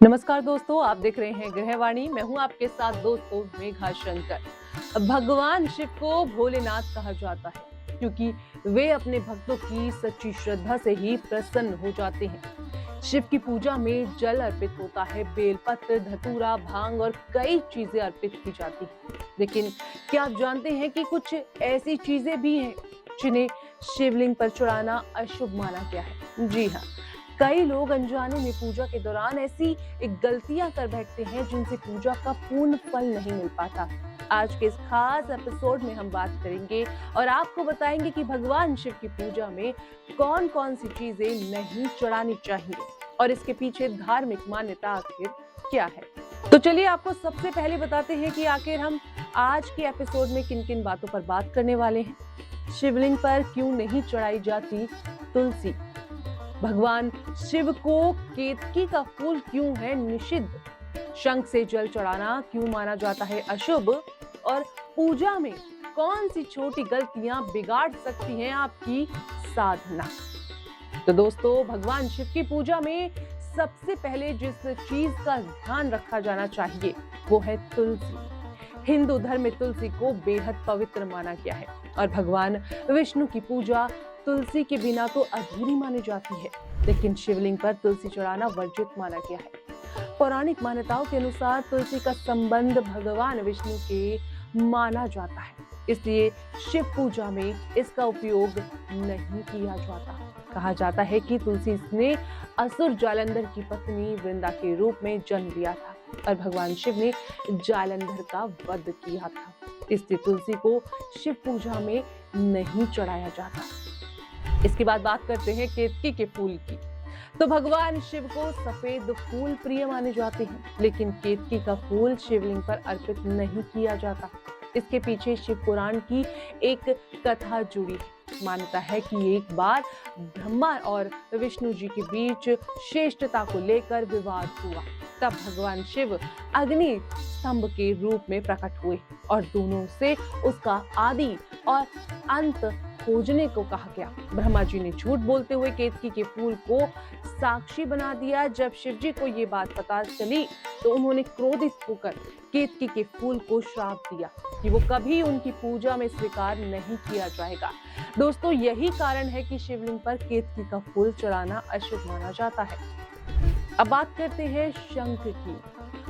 नमस्कार दोस्तों, आप देख रहे हैं गृहवाणी। मैं हूं आपके साथ दोस्तों मेघा शंकर। भगवान शिव को भोलेनाथ कहा जाता है क्योंकि वे अपने भक्तों की सच्ची श्रद्धा से ही प्रसन्न हो जाते हैं। शिव की पूजा में जल अर्पित होता है, बेलपत्र, धतूरा, भांग और कई चीजें अर्पित की जाती हैं। लेकिन क्या आप जानते हैं कि कुछ ऐसी चीजें भी हैं जिन्हें शिवलिंग पर चढ़ाना अशुभ माना गया है? जी हाँ, कई लोग अनजाने में पूजा के दौरान ऐसी गलतियां कर बैठते हैं जिनसे पूजा का पूर्ण फल नहीं मिल पाता। आज के इस खास एपिसोड में हम बात करेंगे और आपको बताएंगे कि भगवान शिव की पूजा में कौन-कौन सी चीजें नहीं चढ़ानी चाहिए और इसके पीछे धार्मिक मान्यता आखिर क्या है। तो चलिए आपको सबसे पहले बताते हैं कि आखिर हम आज के एपिसोड में किन-किन बातों पर बात करने वाले हैं। शिवलिंग पर क्यों नहीं चढ़ाई जाती तुलसी? भगवान शिव को केतकी का फूल क्यों है निषिद्ध? शंख से जल चढ़ाना क्यों माना जाता है अशुभ? और पूजा में कौन सी छोटी गलतियां बिगाड़ सकती हैं आपकी साधना? तो दोस्तों, भगवान शिव की पूजा में सबसे पहले जिस चीज का ध्यान रखा जाना चाहिए वो है तुलसी। हिंदू धर्म में तुलसी को बेहद पवित्र माना गया है और भगवान विष्णु की पूजा तुलसी के बिना तो अधूरी मानी जाती है। लेकिन शिवलिंग पर तुलसी चढ़ाना वर्जित माना गया है। पौराणिक मान्यताओं के अनुसार तुलसी का संबंध भगवान विष्णु के माना जाता है, इसलिए शिव पूजा में इसका उपयोग नहीं किया जाता। कहा जाता है कि तुलसी ने असुर जालंधर की पत्नी वृंदा के रूप में जन्म लिया था और भगवान शिव ने जालंधर का वध किया था, इसलिए तुलसी को शिव पूजा में नहीं चढ़ाया जाता। इसके बाद बात करते हैं केतकी के फूल की। तो भगवान शिव को सफेद फूल प्रिय माने जाते हैं, लेकिन केतकी का फूल शिवलिंग पर अर्पित नहीं किया जाता। इसके पीछे शिव पुराण की एक कथा जुड़ी है। मान्यता है कि एक बार ब्रह्मा और विष्णु जी के बीच श्रेष्ठता को लेकर विवाद हुआ। तब भगवान शिव अग्नि स्तंभ के रूप में प्रकट हुए और दोनों से उसका आदि और अंत खोजने को कहा गया। ब्रह्मा जी ने झूठ बोलते हुए केतकी के फूल को साक्षी बना दिया। जब शिव जी को ये बात पता चली तो उन्होंने क्रोधित होकर केतकी के फूल को श्राप दिया कि वो कभी उनकी पूजा में स्वीकार नहीं किया जाएगा। दोस्तों, यही कारण है कि शिवलिंग पर केतकी का फूल चढ़ाना अशुभ माना जाता है। अब बात करते हैं शंख की।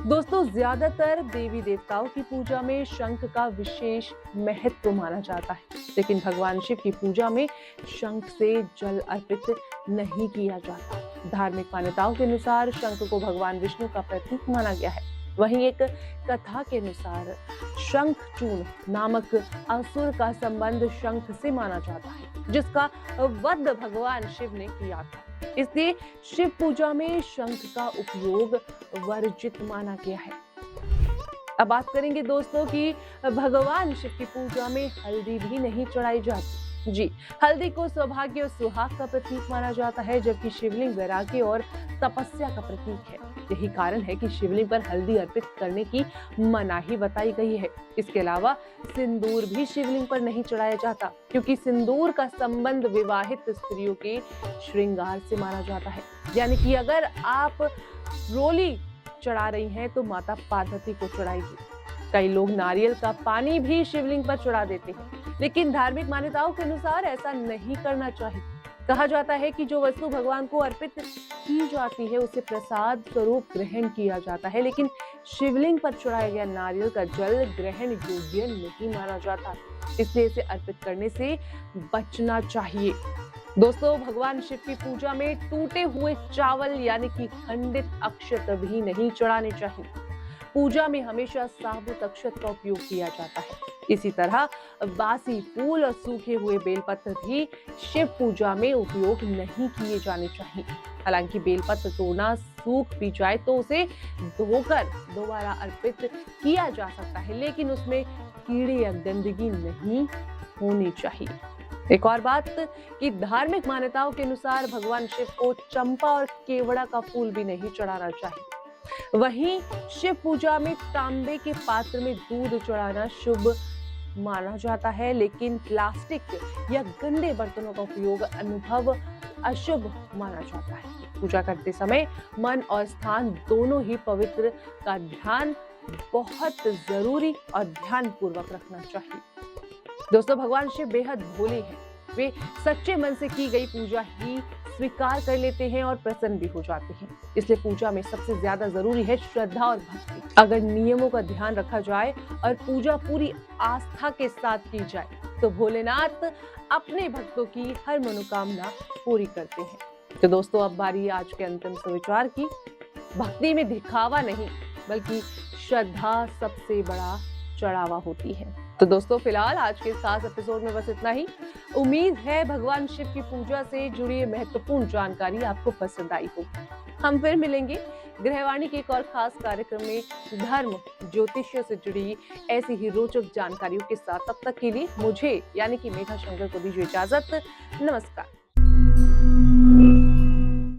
दोस्तों, ज्यादातर देवी देवताओं की पूजा में शंख का विशेष महत्व माना जाता है, लेकिन भगवान शिव की पूजा में शंख से जल अर्पित नहीं किया जाता। धार्मिक मान्यताओं के अनुसार शंख को भगवान विष्णु का प्रतीक माना गया है। वहीं एक कथा के अनुसार शंखचूर्ण नामक असुर का संबंध शंख से माना जाता है, जिसका वध भगवान शिव ने किया था। इसलिए शिव पूजा में शंख का उपयोग वर्जित माना गया है। अब बात करेंगे दोस्तों कि भगवान शिव की पूजा में हल्दी भी नहीं चढ़ाई जाती। जी, हल्दी को सौभाग्य और सुहाग का प्रतीक माना जाता है, जबकि शिवलिंग वैराग्य और तपस्या का प्रतीक है। यही कारण है कि शिवलिंग पर हल्दी अर्पित करने की मनाही बताई गई है। इसके अलावा सिंदूर भी शिवलिंग पर नहीं चढ़ाया जाता, क्योंकि सिंदूर का संबंध विवाहित स्त्रियों के श्रृंगार से माना जाता है। यानी कि अगर आप रोली चढ़ा रही हैं तो माता पार्वती को चढ़ाइए। कई लोग नारियल का पानी भी शिवलिंग पर चढ़ा देते हैं, लेकिन धार्मिक मान्यताओं के अनुसार ऐसा नहीं करना चाहिए। कहा जाता है कि जो वस्तु भगवान को अर्पित की जाती है उसे प्रसाद स्वरूप ग्रहण किया जाता है, लेकिन शिवलिंग पर चढ़ाया गया नारियल का जल ग्रहण योग्य नहीं माना जाता, इसलिए इसे अर्पित करने से बचना चाहिए। दोस्तों, भगवान शिव की पूजा में टूटे हुए चावल यानी कि खंडित अक्षत भी नहीं चढ़ाने चाहिए। पूजा में हमेशा साबुत अक्षत का उपयोग किया जाता है। इसी तरह बासी फूल और सूखे हुए बेलपत्र भी शिव पूजा में उपयोग नहीं किए जाने चाहिए। हालांकि बेलपत्र तोड़ना सूख भी जाए तो उसे धोकर दोबारा अर्पित किया जा सकता है, लेकिन उसमें कीड़े या गंदगी नहीं होनी चाहिए। एक और बात कि धार्मिक मान्यताओं के अनुसार भगवान शिव को चंपा और केवड़ा का फूल भी नहीं चढ़ाना चाहिए। वहीं शिव पूजा में तांबे के पात्र में दूध चढ़ाना शुभ माना जाता है, लेकिन प्लास्टिक या गंदे बर्तनों का उपयोग अनुभव अशुभ माना जाता है। पूजा करते समय मन और स्थान दोनों ही पवित्र का ध्यान बहुत जरूरी और ध्यान पूर्वक रखना चाहिए। दोस्तों, भगवान शिव बेहद भोले हैं। वे सच्चे मन से की गई पूजा ही स्वीकार कर लेते हैं और प्रसन्न भी हो जाते हैं। इसलिए पूजा में सबसे ज्यादा जरूरी है श्रद्धा और भक्ति। अगर नियमों का ध्यान रखा जाए और पूजा पूरी आस्था के साथ की जाए तो भोलेनाथ अपने भक्तों की हर मनोकामना पूरी करते हैं। तो दोस्तों, अब बारी है आज के अंतिम सुविचार की। भक्ति में दिखावा नहीं बल्कि श्रद्धा सबसे बड़ा चढ़ावा होती है। तो दोस्तों, फिलहाल आज के खास एपिसोड में बस इतना ही। उम्मीद है भगवान शिव की पूजा से जुड़ी महत्वपूर्ण जानकारी आपको पसंद आई होगी। हम फिर मिलेंगे गृहवाणी के एक और खास कार्यक्रम में धर्म ज्योतिष्य से जुड़ी ऐसी ही रोचक जानकारियों के साथ। तब तक के लिए मुझे यानी कि मेघा शंकर को दीजिए इजाजत। नमस्कार।